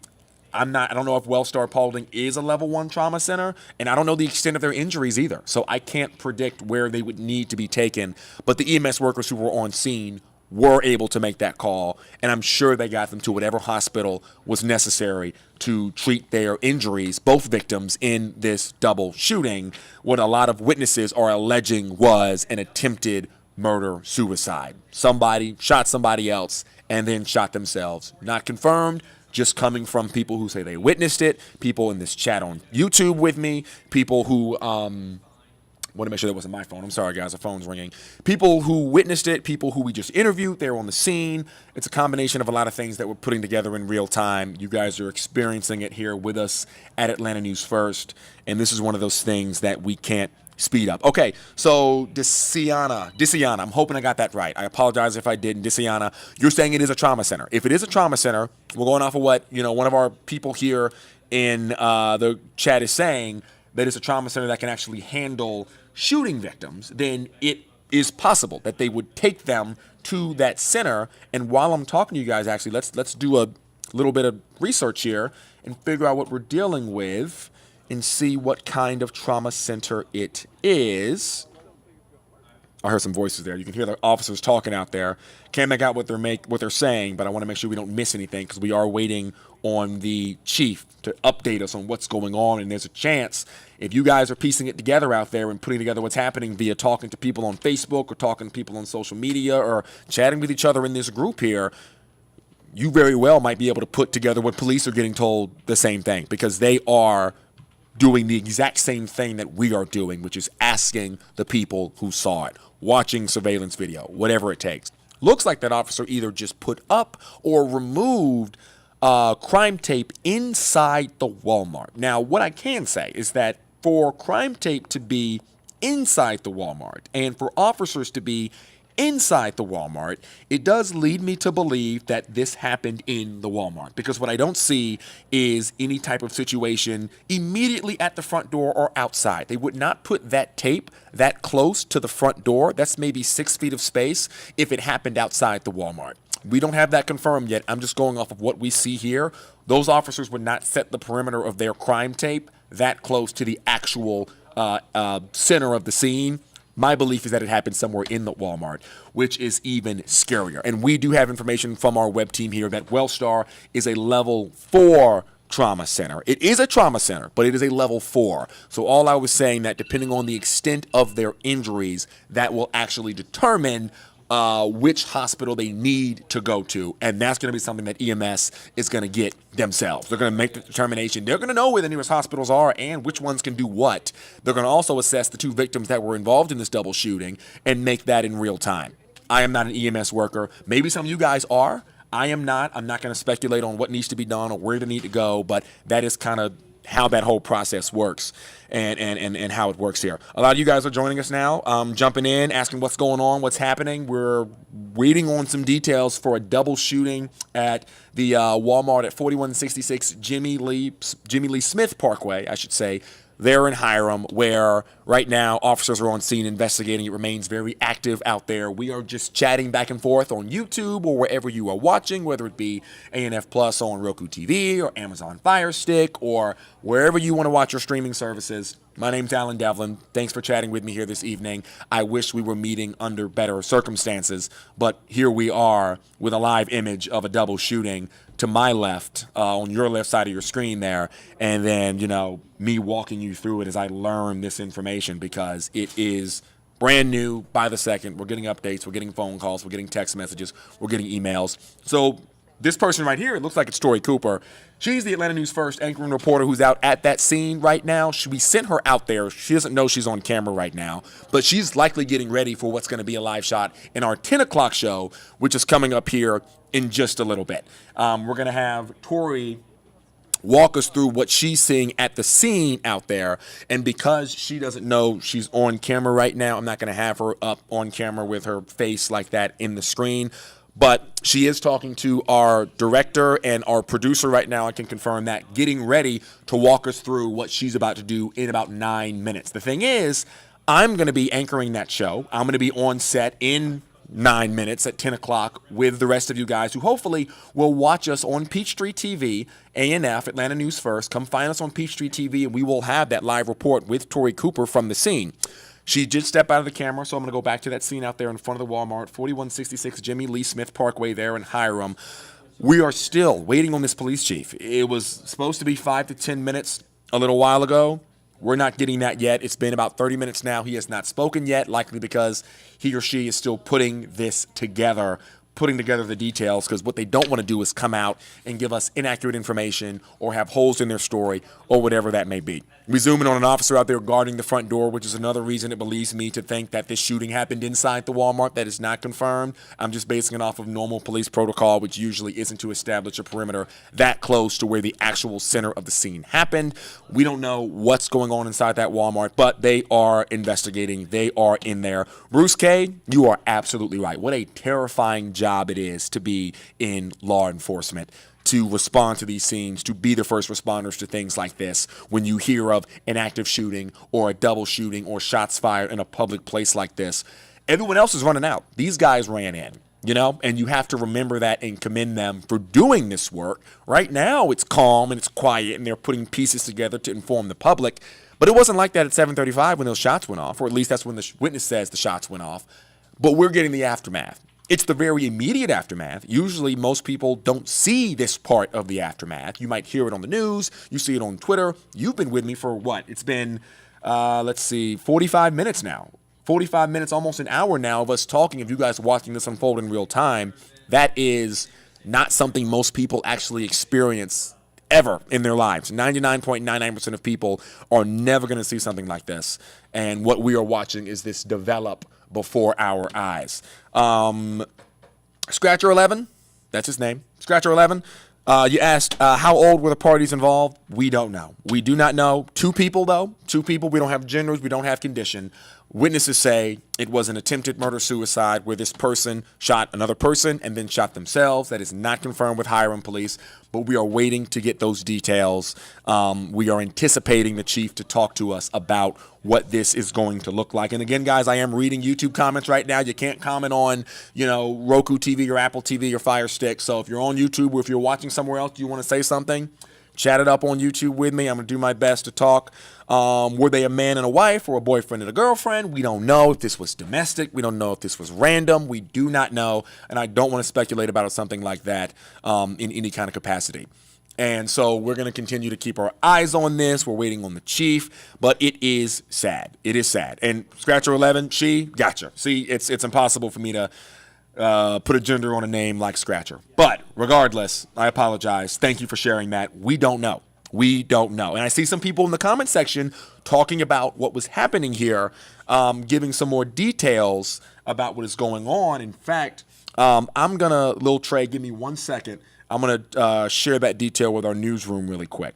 I don't know if Wellstar Paulding is a level 1 trauma center, and I don't know the extent of their injuries either. So I can't predict where they would need to be taken. But the EMS workers who were on scene were able to make that call, and I'm sure they got them to whatever hospital was necessary to treat their injuries, both victims in this double shooting, what a lot of witnesses are alleging was an attempted murder-suicide. Somebody shot somebody else and then shot themselves. Not confirmed, just coming from people who say they witnessed it, people in this chat on YouTube with me, people who want to make sure that wasn't my phone. I'm sorry, guys. The phone's ringing. People who witnessed it, people who we just interviewed, they were on the scene. It's a combination of a lot of things that we're putting together in real time. You guys are experiencing it here with us at Atlanta News First, and this is one of those things that we can't speed up. Okay, so Disiana, I'm hoping I got that right. I apologize if I didn't. Disiana, you're saying it is a trauma center. If it is a trauma center, we're going off of what one of our people here in the chat is saying, that it's a trauma center that can actually handle shooting victims, then it is possible that they would take them to that center. And while I'm talking to you guys, actually, let's do a little bit of research here and figure out what we're dealing with and see what kind of trauma center it is. I heard some voices there. You can hear the officers talking out there. Can't make out what they're saying, but I want to make sure we don't miss anything because we are waiting on the chief to update us on what's going on. And there's a chance if you guys are piecing it together out there and putting together what's happening via talking to people on Facebook or talking to people on social media or chatting with each other in this group here, you very well might be able to put together what police are getting told the same thing, because they are doing the exact same thing that we are doing, which is asking the people who saw it, watching surveillance video, whatever it takes. Looks like that officer either just put up or removed crime tape inside the Walmart. Now, what I can say is that for crime tape to be inside the Walmart and for officers to be inside the Walmart, it does lead me to believe that this happened in the Walmart, because what I don't see is any type of situation immediately at the front door or outside. They would not put that tape that close to the front door. That's maybe 6 feet of space if it happened outside the Walmart. We don't have that confirmed yet. I'm just going off of what we see here. Those officers would not set the perimeter of their crime tape that close to the actual center of the scene. My belief is that it happened somewhere in the Walmart, which is even scarier. And we do have information from our web team here that Wellstar is a level 4 trauma center. It is a trauma center, but it is a level 4. So all I was saying that depending on the extent of their injuries, that will actually determine which hospital they need to go to. And that's going to be something that EMS is going to get themselves. They're going to make the determination. They're going to know where the nearest hospitals are and which ones can do what. They're going to also assess the 2 victims that were involved in this double shooting and make that in real time. I am not an EMS worker. Maybe some of you guys are. I am not. I'm not going to speculate on what needs to be done or where they need to go, but that is kind of how that whole process works and how it works here. A lot of you guys are joining us now, jumping in, asking what's going on, what's happening. We're waiting on some details for a double shooting at the Walmart at 4166 Jimmy Lee Smith Parkway, I should say. there in Hiram, where right now officers are on scene investigating. It remains very active out there. We are just chatting back and forth on YouTube or wherever you are watching, whether it be ANF Plus on Roku TV or Amazon Fire Stick or wherever you want to watch your streaming services. My name's Alan Devlin. Thanks for chatting with me here this evening. I wish we were meeting under better circumstances, but here we are with a live image of a double shooting to my left, on your left side of your screen there, and then, me walking you through it as I learn this information, because it is brand new by the second. We're getting updates, we're getting phone calls, we're getting text messages, we're getting emails. So this person right here, it looks like it's Tori Cooper. She's the Atlanta News First anchor and reporter who's out at that scene right now. We sent her out there. She doesn't know she's on camera right now, but she's likely getting ready for what's going to be a live shot in our 10 o'clock show, which is coming up here in just a little bit. We're going to have Tori walk us through what she's seeing at the scene out there. And because she doesn't know she's on camera right now, I'm not going to have her up on camera with her face like that in the screen. But she is talking to our director and our producer right now. I can confirm that, getting ready to walk us through what she's about to do in about 9 minutes. The thing is, I'm going to be anchoring that show. I'm going to be on set in 9 minutes at 10 o'clock with the rest of you guys who hopefully will watch us on Peachtree TV, ANF, Atlanta News First. Come find us on Peachtree TV, and we will have that live report with Tori Cooper from the scene. She did step out of the camera, so I'm going to go back to that scene out there in front of the Walmart, 4166 Jimmy Lee Smith Parkway there in Hiram. We are still waiting on this police chief. It was supposed to be 5 to 10 minutes a little while ago. We're not getting that yet. It's been about 30 minutes now. He has not spoken yet, likely because he or she is still putting this together, putting together the details, because what they don't want to do is come out and give us inaccurate information or have holes in their story or whatever that may be. We zoom in on an officer out there guarding the front door, which is another reason it believes me to think that this shooting happened inside the Walmart. That is not confirmed. I'm just basing it off of normal police protocol, which usually isn't to establish a perimeter that close to where the actual center of the scene happened. We don't know what's going on inside that Walmart, but they are investigating. They are in there. Bruce K., you are absolutely right. What a terrifying job it is to be in law enforcement, to respond to these scenes, to be the first responders to things like this. When you hear of an active shooting or a double shooting or shots fired in a public place like this, everyone else is running out. These guys ran in, and you have to remember that and commend them for doing this work. Right now, it's calm and it's quiet, and they're putting pieces together to inform the public. But it wasn't like that at 7:35 when those shots went off, or at least that's when the witness says the shots went off. But we're getting the aftermath. It's the very immediate aftermath. Usually most people don't see this part of the aftermath. You might hear it on the news. You see it on Twitter. You've been with me for what? It's been, 45 minutes now. 45 minutes, almost an hour now of us talking. If you guys are watching this unfold in real time, that is not something most people actually experience ever in their lives. 99.99% of people are never going to see something like this. And what we are watching is this develop before our eyes. Scratcher 11, that's his name. Scratcher 11. You asked how old were the parties involved? We don't know. We do not know. Two people, though. Two people. We don't have genders. We don't have condition. Witnesses say it was an attempted murder-suicide where this person shot another person and then shot themselves. That is not confirmed with Hiram Police, but we are waiting to get those details. We are anticipating the chief to talk to us about what this is going to look like. And again, guys, I am reading YouTube comments right now. You can't comment on, Roku TV or Apple TV or Fire Stick. So if you're on YouTube or if you're watching somewhere else, you want to say something, chat it up on YouTube with me. I'm going to do my best to talk. Were they a man and a wife or a boyfriend and a girlfriend? We don't know if this was domestic. We don't know if this was random. We do not know. And I don't want to speculate about something like that in any kind of capacity. And so we're going to continue to keep our eyes on this. We're waiting on the chief, but it is sad. It is sad. And Scratcher 11, she, gotcha. See, it's impossible for me to put a gender on a name like Scratcher. But regardless, I apologize. Thank you for sharing that. We don't know. We don't know. And I see some people in the comment section talking about what was happening here, giving some more details about what is going on. In fact, I'm going to, Lil Trey, give me 1 second. I'm going to share that detail with our newsroom really quick.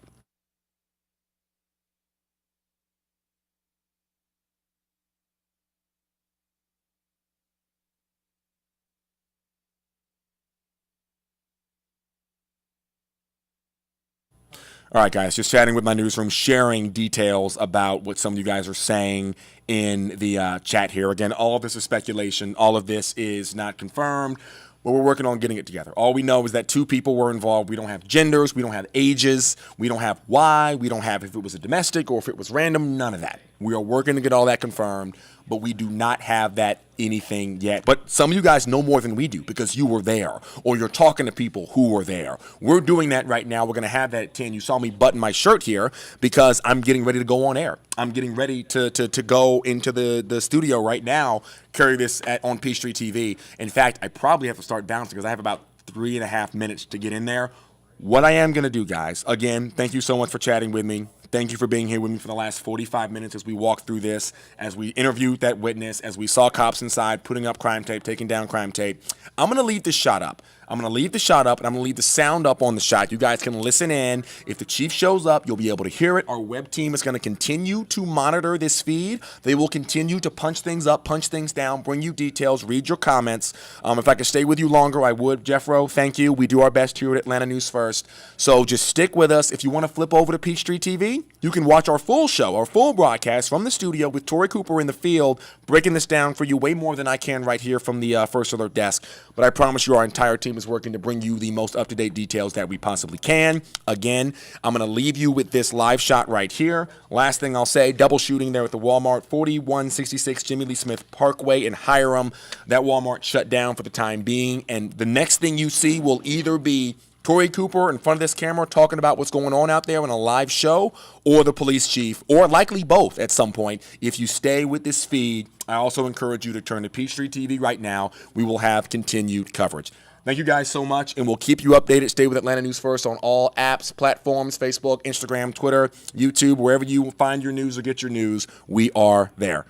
All right, guys, just chatting with my newsroom, sharing details about what some of you guys are saying in the chat here. Again, all of this is speculation. All of this is not confirmed, but we're working on getting it together. All we know is that 2 people were involved. We don't have genders. We don't have ages. We don't have why. We don't have if it was a domestic or if it was random. None of that. We are working to get all that confirmed, but we do not have that anything yet. But some of you guys know more than we do because you were there or you're talking to people who were there. We're doing that right now. We're going to have that at 10. You saw me button my shirt here because I'm getting ready to go on air. I'm getting ready to go into the studio right now, carry this on Peachtree TV. In fact, I probably have to start bouncing because I have about 3.5 minutes to get in there. What I am going to do, guys, again, thank you so much for chatting with me. Thank you for being here with me for the last 45 minutes as we walked through this, as we interviewed that witness, as we saw cops inside putting up crime tape, taking down crime tape. I'm going to leave this shot up. I'm going to leave the shot up, and I'm going to leave the sound up on the shot. You guys can listen in. If the chief shows up, you'll be able to hear it. Our web team is going to continue to monitor this feed. They will continue to punch things up, punch things down, bring you details, read your comments. If I could stay with you longer, I would. Jeffro, thank you. We do our best here at Atlanta News First. So just stick with us. If you want to flip over to Peachtree TV, you can watch our full show, our full broadcast from the studio with Tori Cooper in the field, breaking this down for you way more than I can right here from the First Alert desk. But I promise you our entire team is working to bring you the most up-to-date details that we possibly can. Again, I'm going to leave you with this live shot right here. Last thing I'll say, double shooting there at the Walmart, 4166 Jimmy Lee Smith Parkway in Hiram. That Walmart shut down for the time being. And the next thing you see will either be Tori Cooper in front of this camera talking about what's going on out there in a live show, or the police chief, or likely both at some point. If you stay with this feed, I also encourage you to turn to Peachtree TV right now. We will have continued coverage. Thank you guys so much, and we'll keep you updated. Stay with Atlanta News First on all apps, platforms, Facebook, Instagram, Twitter, YouTube, wherever you find your news or get your news, we are there.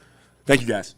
Thank you, guys.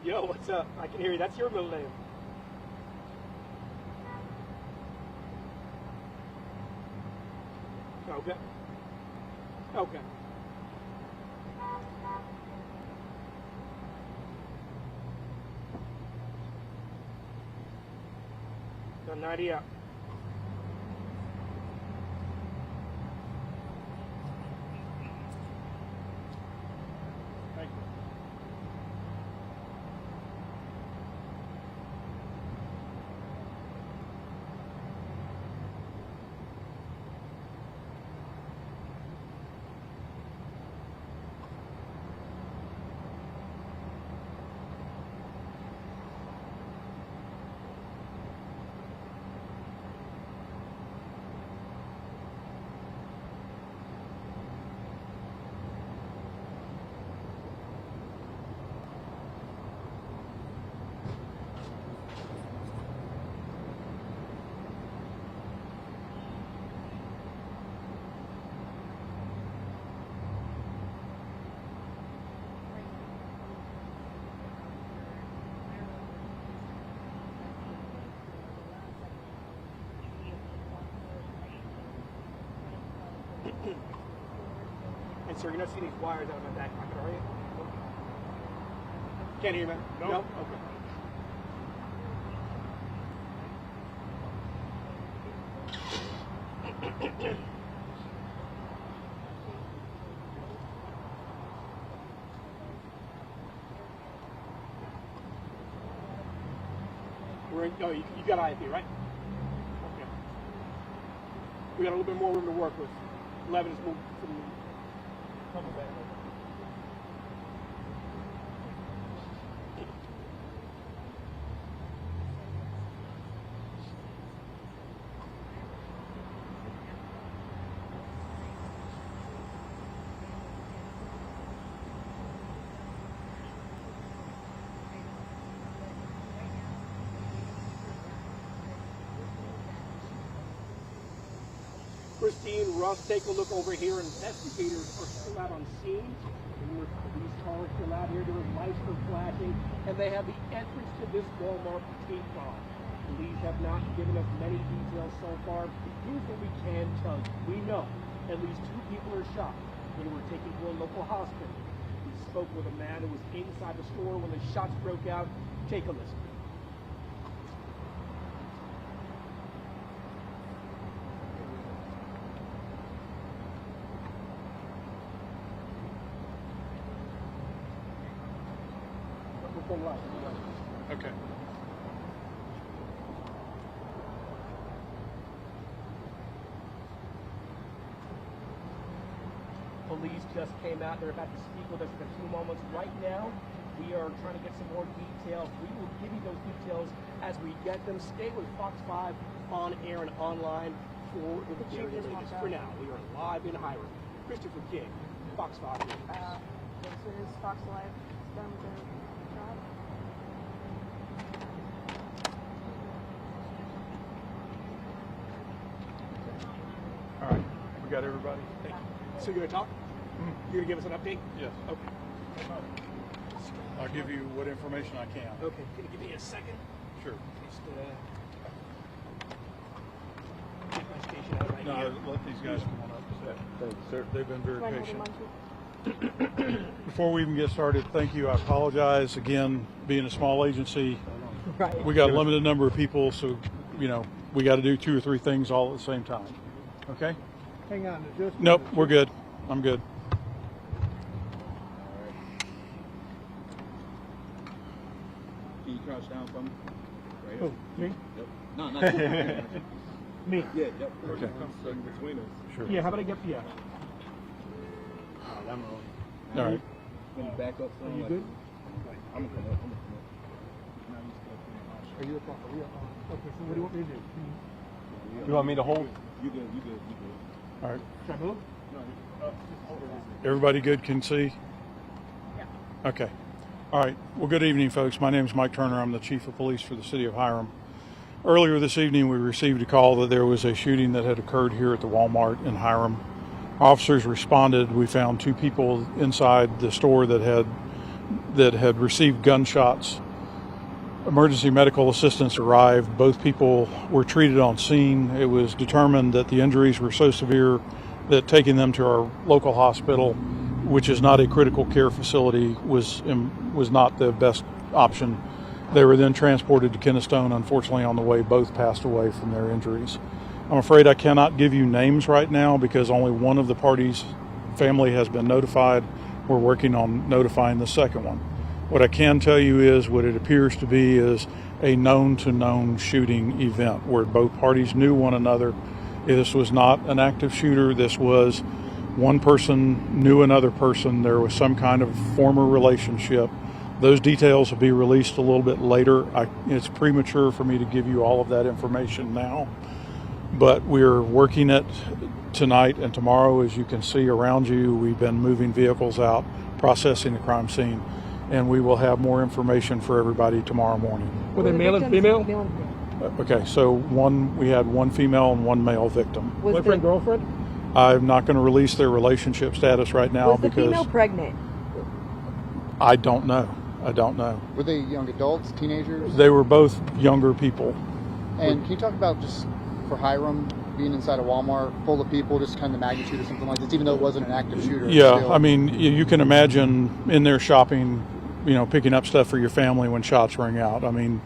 Yo, what's up? I can hear you. That's your middle name. Okay. Okay. So 90 up. Thank you. sir. You're not seeing these wires out of my back pocket, are you? Can't hear me? No. Okay. Oh, you got IFP, right? Okay. We got a little bit more room to work with. 11 is moved from coming back. Christine, Russ, take a look over here. Investigators are still out on scene. There were police cars still out here. There were lights were flashing, and they have the entrance to this Walmart taped on. Police have not given us many details so far. Here's what we can tell you. We know at least 2 people are shot. They were taken to a local hospital. We spoke with a man who was inside the store when the shots broke out. Take a listen. Okay. Police just came out. They're about to speak with us in a few moments. Right now, we are trying to get some more details. We will give you those details as we get them. Stay with Fox 5 on air and online for the very latest. For now, we are live in Hiram. Christopher King, Fox 5 News. This is Fox Live. It's done with their job. All right. We got everybody? Thank you. So you're going to talk? You're going to give us an update? Yes. Okay. I'll give you what information I can. Okay. Can you give me a second? Sure. Just get my station out right here. No, let these guys come on up. Thanks, sir. They've been very Do I hold the patient. monkey? Before we even get started, thank you. I apologize again. Being a small agency, Right. we got a limited number of people, so we got to do 2 or 3 things all at the same time. Okay? Hang on, just Nope, we're good. I'm good. Can you crouch down for me? Right Who, me? Yep. No, not you. Me. Yeah, yep. Okay. Come stuck between us. Sure. Yeah, how about I get the, I'm wrong. All right. Can you back up some? you like, good? I'm gonna come up. Are you okay, so what do you want me to do? You want me to hold? You good, you good. All right. Should I move? Everybody good can see? Yeah. Okay. All right. Well, good evening, folks. My name is Mike Turner. I'm the Chief of Police for the City of Hiram. Earlier this evening, we received a call that there was a shooting that had occurred here at the Walmart in Hiram. Officers responded. We found 2 people inside the store that had received gunshots. Emergency medical assistance arrived. Both people were treated on scene. It was determined that the injuries were so severe that taking them to our local hospital, which is not a critical care facility, was not the best option. They were then transported to Kennestone. Unfortunately, on the way, both passed away from their injuries. I'm afraid I cannot give you names right now because only one of the parties' family has been notified. We're working on notifying the second one. What I can tell you is what it appears to be is a known-to-known shooting event where both parties knew one another. This was not an active shooter. This was one person knew another person. There was some kind of former relationship. Those details will be released a little bit later. It's premature for me to give you all of that information now, but we're working it tonight and tomorrow. As you can see around you, we've been moving vehicles out, processing the crime scene, and we will have more information for everybody tomorrow morning. Were they male and female? Okay, so we had 1 female and 1 male victim. Boyfriend, girlfriend? I'm not going to release their relationship status right now Was the because female pregnant? I don't know. Were they young adults, teenagers? They were both younger people. And can you talk about just for Hiram, being inside a Walmart full of people, just kind of the magnitude of something like this, even though it wasn't an active shooter? Yeah, still. I mean, you can imagine in there shopping, picking up stuff for your family when shots ring out. I mean,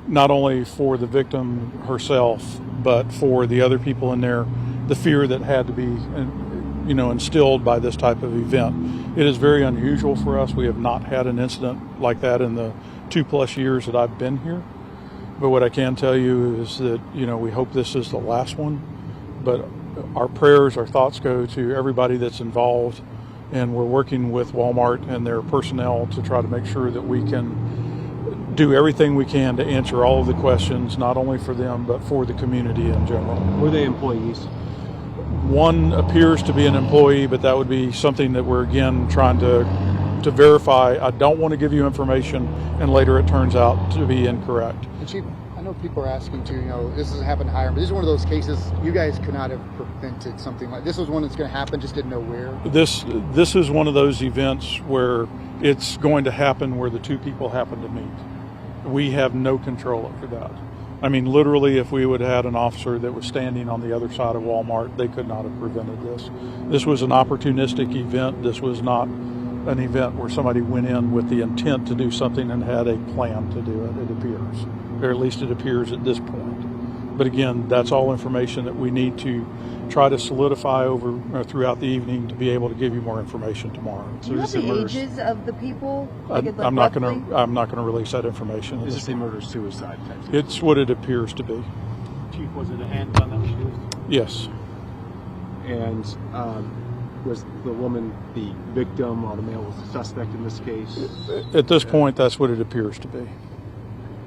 not only for the victim herself, but for the other people in there, the fear that had to be, instilled by this type of event. It is very unusual for us. We have not had an incident like that in the 2+ years that I've been here. But what I can tell you is that, we hope this is the last one. But our prayers, our thoughts go to everybody that's involved. And we're working with Walmart and their personnel to try to make sure that we can do everything we can to answer all of the questions, not only for them, but for the community in general. Were they employees? One appears to be an employee, but that would be something that we're, again, trying to verify. I don't want to give you information, and later it turns out to be incorrect. And Chief, I know people are asking too, this doesn't happen to Hiram, but this is one of those cases you guys could not have prevented something like this. Was one that's going to happen, just didn't know where. This is one of those events where it's going to happen where the two people happen to meet. We have no control over that. I mean, literally, if we would have had an officer that was standing on the other side of Walmart, they could not have prevented this. This was an opportunistic event. This was not an event where somebody went in with the intent to do something and had a plan to do it, it appears. Or at least it appears at this point. But again, that's all information that we need to try to solidify throughout the evening to be able to give you more information tomorrow. Do you have the ages of the people? I'm not going to release that information. Is this a murder-suicide type situation? It's what it appears to be. Chief, was it a handgun that was used? Yes. And was the woman the victim while the male was the suspect in this case? At this point, that's what it appears to be.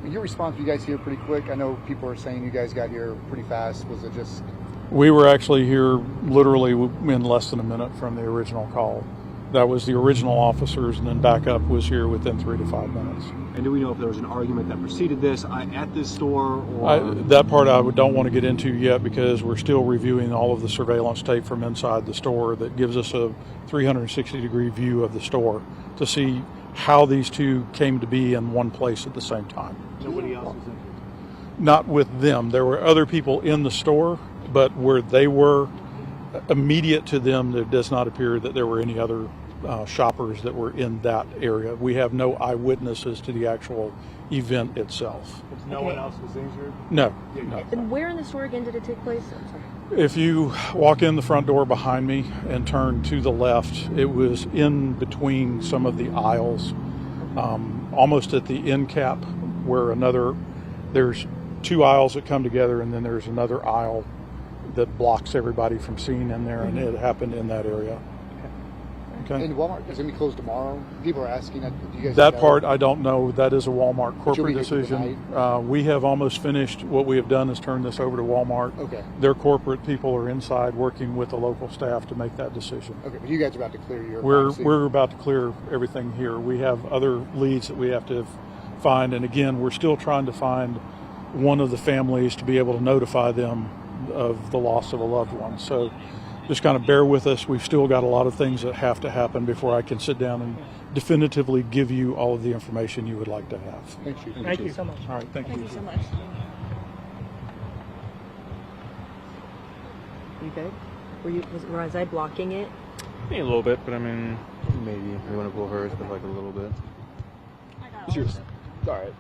Your response, you guys here pretty quick. I know people are saying you guys got here pretty fast. Was it just... We were actually here literally in less than a minute from the original call. That was the original officers, and then backup was here within 3 to 5 minutes. And do we know if there was an argument that preceded this at this store? Or that part I don't want to get into yet because we're still reviewing all of the surveillance tape from inside the store that gives us a 360-degree view of the store to see how these two came to be in one place at the same time. Nobody else was injured? Not with them. There were other people in the store, but where they were immediate to them, there does not appear that there were any other shoppers that were in that area. We have no eyewitnesses to the actual event itself. No one else was injured? No. And where in the store again did it take place? I'm sorry. If you walk in the front door behind me and turn to the left, it was in between some of the aisles, almost at the end cap where there's 2 aisles that come together, and then there's another aisle that blocks everybody from seeing in there, and it happened in that area. Okay. And Walmart is going to be closed tomorrow. People are asking that. Do you guys that know? part I don't know. That is a Walmart corporate here decision. We have almost finished. What we have done is turn this over to Walmart. Okay. Their corporate people are inside working with the local staff to make that decision. Okay, but you guys are about to clear your. We're about to clear everything here. We have other leads that we have to find, and again, we're still trying to find one of the families to be able to notify them of the loss of a loved one. So just kind of bear with us. We've still got a lot of things that have to happen before I can sit down and definitively give you all of the information you would like to have. Thank you. Thank you so much. All right, thank you. Thank you so much. You good? Was I blocking it? A little bit, but I mean, maybe. We want to blow hers, but like a little bit. It's yours. All right.